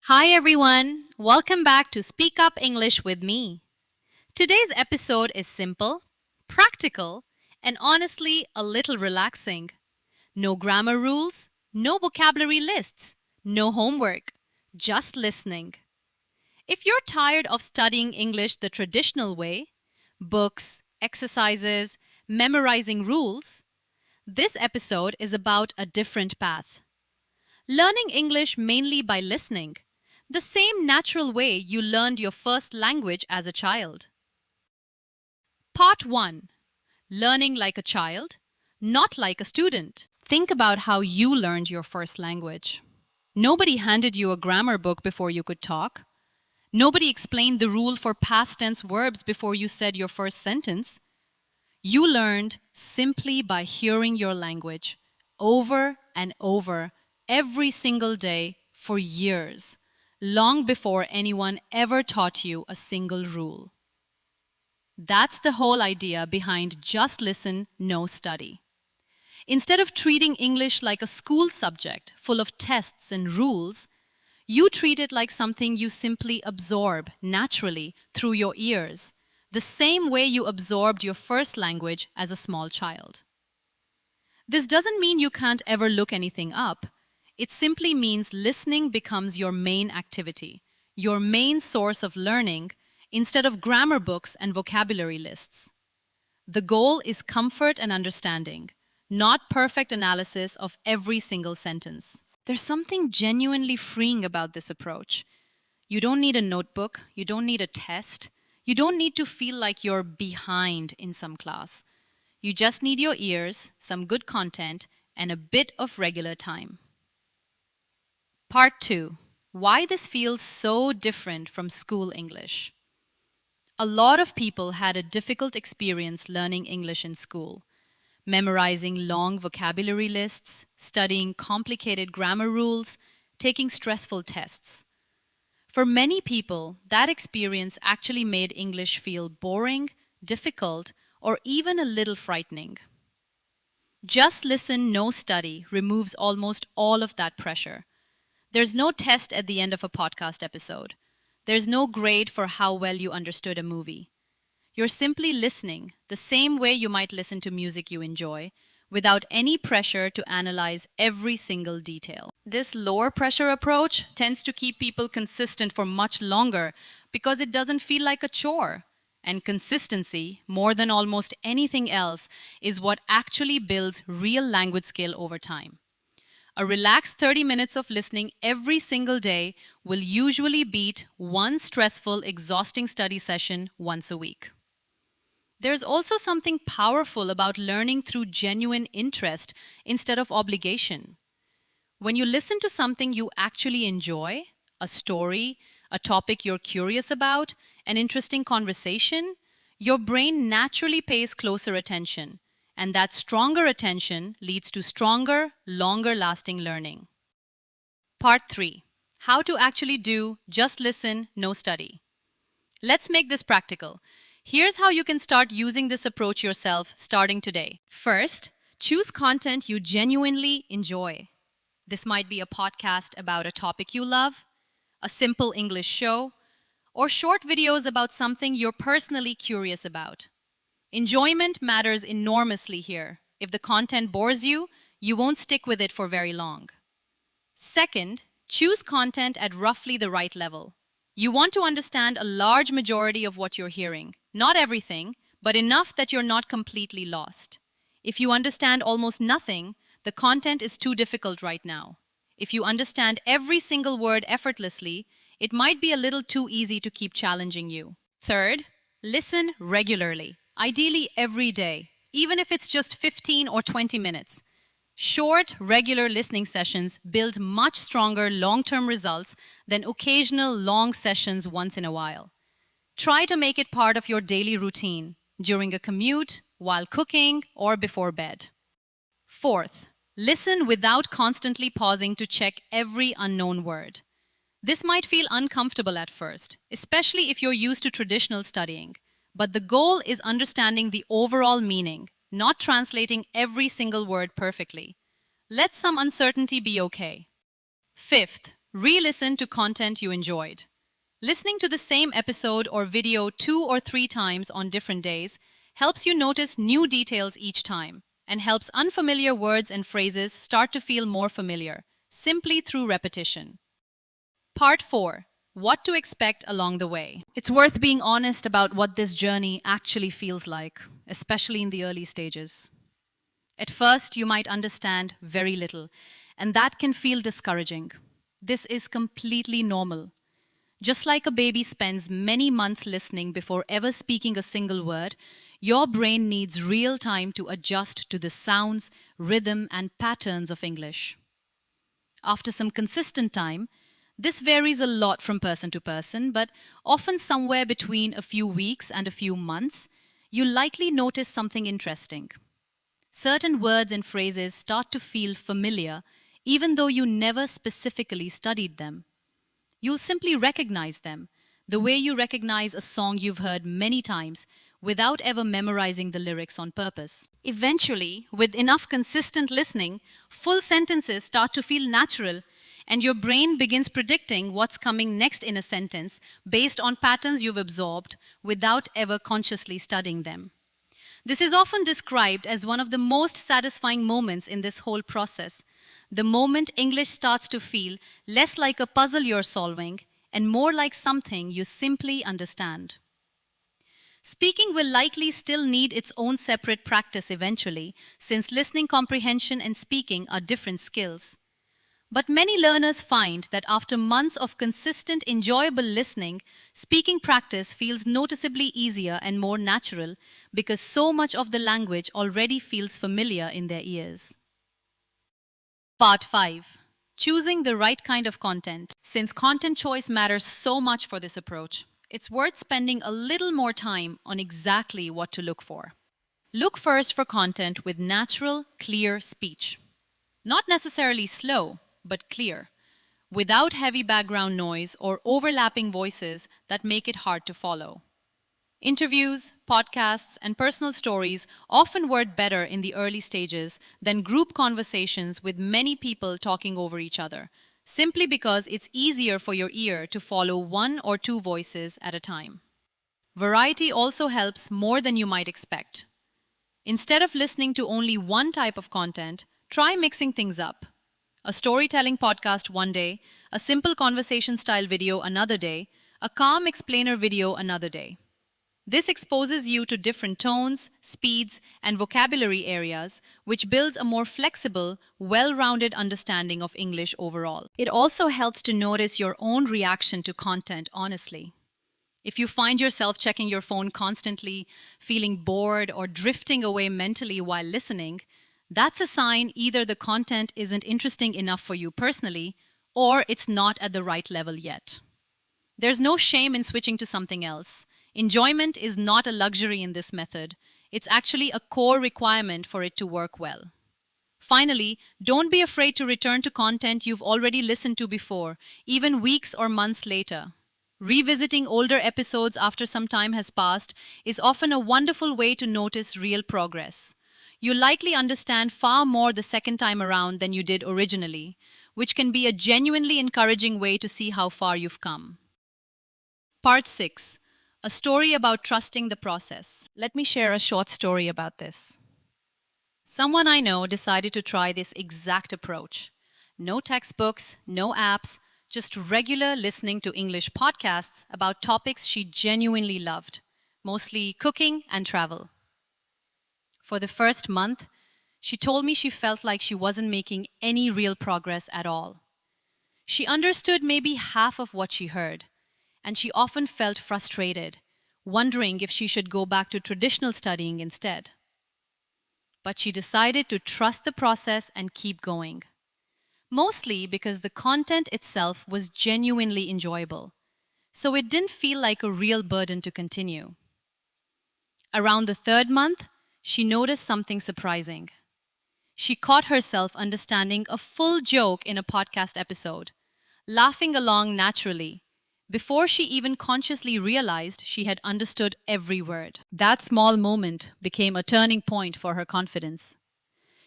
Hi everyone, welcome back to Speak Up English with me. Today's episode is simple, practical, and honestly a little relaxing. No grammar rules, no vocabulary lists, no homework, just listening. If you're tired of studying English the traditional way, books, exercises, memorizing rules, this episode is about a different path. Learning English mainly by listening, the same natural way you learned your first language as a child. Part 1. Learning like a child, not like a student. Think about how you learned your first language. Nobody handed you a grammar book before you could talk. Nobody explained the rule for past tense verbs before you said your first sentence. You learned simply by hearing your language over and over every single day for years, long before anyone ever taught you a single rule. That's the whole idea behind just listen, no study. Instead of treating English like a school subject full of tests and rules, you treat it like something you simply absorb naturally through your ears, the same way you absorbed your first language as a small child. This doesn't mean you can't ever look anything up. It simply means listening becomes your main activity, your main source of learning, instead of grammar books and vocabulary lists. The goal is comfort and understanding, not perfect analysis of every single sentence. There's something genuinely freeing about this approach. You don't need a notebook, you don't need a test, you don't need to feel like you're behind in some class. You just need your ears, some good content, and a bit of regular time. Part 2. Why this feels so different from school English. A lot of people had a difficult experience learning English in school, memorizing long vocabulary lists, studying complicated grammar rules, taking stressful tests. For many people, that experience actually made English feel boring, difficult, or even a little frightening. Just listen, no study removes almost all of that pressure. There's no test at the end of a podcast episode. There's no grade for how well you understood a movie. You're simply listening, the same way you might listen to music you enjoy, without any pressure to analyze every single detail. This lower pressure approach tends to keep people consistent for much longer because it doesn't feel like a chore. And consistency, more than almost anything else, is what actually builds real language skill over time. A relaxed 30 minutes of listening every single day will usually beat one stressful, exhausting study session once a week. There's also something powerful about learning through genuine interest instead of obligation. When you listen to something you actually enjoy, a story, a topic you're curious about, an interesting conversation, your brain naturally pays closer attention. And that stronger attention leads to stronger, longer-lasting learning. Part 3. How to actually do just listen, no study. Let's make this practical. Here's how you can start using this approach yourself starting today. First, choose content you genuinely enjoy. This might be a podcast about a topic you love, a simple English show, or short videos about something you're personally curious about. Enjoyment matters enormously here. If the content bores you, you won't stick with it for very long. Second, choose content at roughly the right level. You want to understand a large majority of what you're hearing. Not everything, but enough that you're not completely lost. If you understand almost nothing, the content is too difficult right now. If you understand every single word effortlessly, it might be a little too easy to keep challenging you. Third, listen regularly. Ideally every day, even if it's just 15 or 20 minutes. Short, regular listening sessions build much stronger long-term results than occasional long sessions once in a while. Try to make it part of your daily routine, during a commute, while cooking, or before bed. Fourth, listen without constantly pausing to check every unknown word. This might feel uncomfortable at first, especially if you're used to traditional studying. But the goal is understanding the overall meaning, not translating every single word perfectly. Let some uncertainty be okay. Fifth, re-listen to content you enjoyed. Listening to the same episode or video 2 or 3 times on different days helps you notice new details each time and helps unfamiliar words and phrases start to feel more familiar, simply through repetition. Part 4. What to expect along the way. It's worth being honest about what this journey actually feels like, especially in the early stages. At first, you might understand very little, and that can feel discouraging. This is completely normal. Just like a baby spends many months listening before ever speaking a single word, your brain needs real time to adjust to the sounds, rhythm, and patterns of English. After some consistent time, this varies a lot from person to person, but often somewhere between a few weeks and a few months, you'll likely notice something interesting. Certain words and phrases start to feel familiar, even though you never specifically studied them. You'll simply recognize them, the way you recognize a song you've heard many times without ever memorizing the lyrics on purpose. Eventually, with enough consistent listening, full sentences start to feel natural, and your brain begins predicting what's coming next in a sentence based on patterns you've absorbed without ever consciously studying them. This is often described as one of the most satisfying moments in this whole process. The moment English starts to feel less like a puzzle you're solving and more like something you simply understand. Speaking will likely still need its own separate practice eventually, since listening comprehension and speaking are different skills. But many learners find that after months of consistent, enjoyable listening, speaking practice feels noticeably easier and more natural because so much of the language already feels familiar in their ears. Part 5. Choosing the right kind of content. Since content choice matters so much for this approach, it's worth spending a little more time on exactly what to look for. Look first for content with natural, clear speech. Not necessarily slow, but clear, without heavy background noise or overlapping voices that make it hard to follow. Interviews, podcasts, and personal stories often work better in the early stages than group conversations with many people talking over each other, simply because it's easier for your ear to follow one or two voices at a time. Variety also helps more than you might expect. Instead of listening to only one type of content, try mixing things up. A storytelling podcast one day, a simple conversation style video another day, a calm explainer video another day. This exposes you to different tones, speeds, and vocabulary areas, which builds a more flexible, well-rounded understanding of English overall. It also helps to notice your own reaction to content honestly. If you find yourself checking your phone constantly, feeling bored, or drifting away mentally while listening, that's a sign either the content isn't interesting enough for you personally, or it's not at the right level yet. There's no shame in switching to something else. Enjoyment is not a luxury in this method. It's actually a core requirement for it to work well. Finally, don't be afraid to return to content you've already listened to before, even weeks or months later. Revisiting older episodes after some time has passed is often a wonderful way to notice real progress. You'll likely understand far more the second time around than you did originally, which can be a genuinely encouraging way to see how far you've come. Part 6. A story about trusting the process. Let me share a short story about this. Someone I know decided to try this exact approach. No textbooks, no apps, just regular listening to English podcasts about topics she genuinely loved, mostly cooking and travel. For the first month, she told me she felt like she wasn't making any real progress at all. She understood maybe half of what she heard, and she often felt frustrated, wondering if she should go back to traditional studying instead. But she decided to trust the process and keep going. Mostly because the content itself was genuinely enjoyable, so it didn't feel like a real burden to continue. Around the third month, she noticed something surprising. She caught herself understanding a full joke in a podcast episode, laughing along naturally, before she even consciously realized she had understood every word. That small moment became a turning point for her confidence.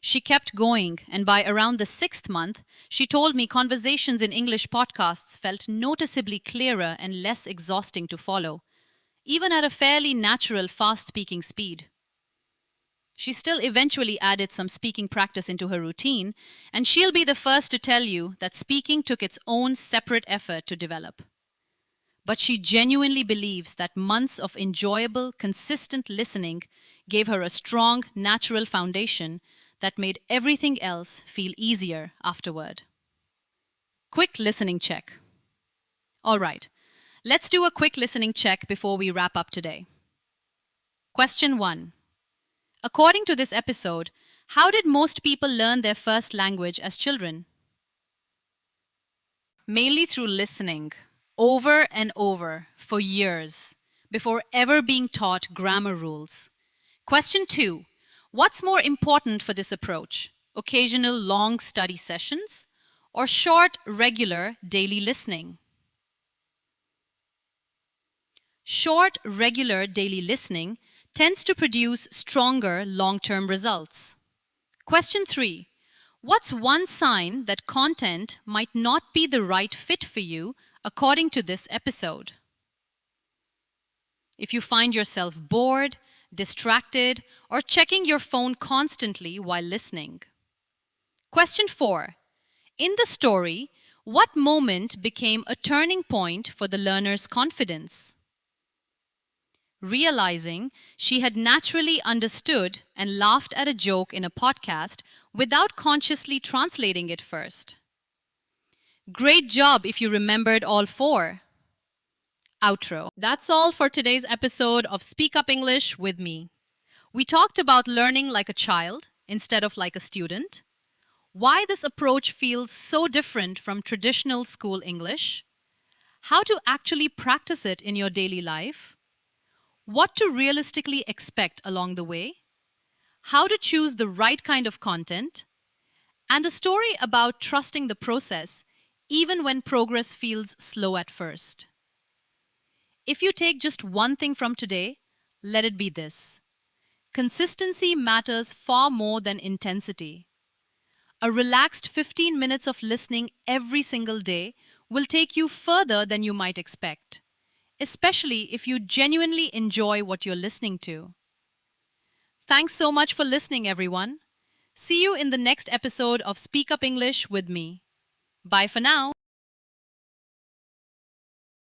She kept going, and by around the sixth month, she told me conversations in English podcasts felt noticeably clearer and less exhausting to follow, even at a fairly natural, fast speaking speed. She still eventually added some speaking practice into her routine, and she'll be the first to tell you that speaking took its own separate effort to develop. But she genuinely believes that months of enjoyable, consistent listening gave her a strong, natural foundation that made everything else feel easier afterward. Quick listening check. All right, let's do a quick listening check before we wrap up today. Question 1. According to this episode, how did most people learn their first language as children? Mainly through listening, over and over, for years, before ever being taught grammar rules. Question 2. What's more important for this approach? Occasional long study sessions or short, regular, daily listening? Short, regular, daily listening tends to produce stronger long-term results. Question 3. What's one sign that content might not be the right fit for you according to this episode? If you find yourself bored, distracted, or checking your phone constantly while listening. Question 4. In the story, what moment became a turning point for the learner's confidence? Realizing she had naturally understood and laughed at a joke in a podcast without consciously translating it first. Great job if you remembered all 4. Outro. That's all for today's episode of Speak Up English with me. We talked about learning like a child instead of like a student, why this approach feels so different from traditional school English, how to actually practice it in your daily life, what to realistically expect along the way, how to choose the right kind of content, and a story about trusting the process even when progress feels slow at first. If you take just one thing from today, let it be this. Consistency matters far more than intensity. A relaxed 15 minutes of listening every single day will take you further than you might expect, especially if you genuinely enjoy what you're listening to. Thanks so much for listening, everyone. See you in the next episode of Speak Up English with me. Bye for now.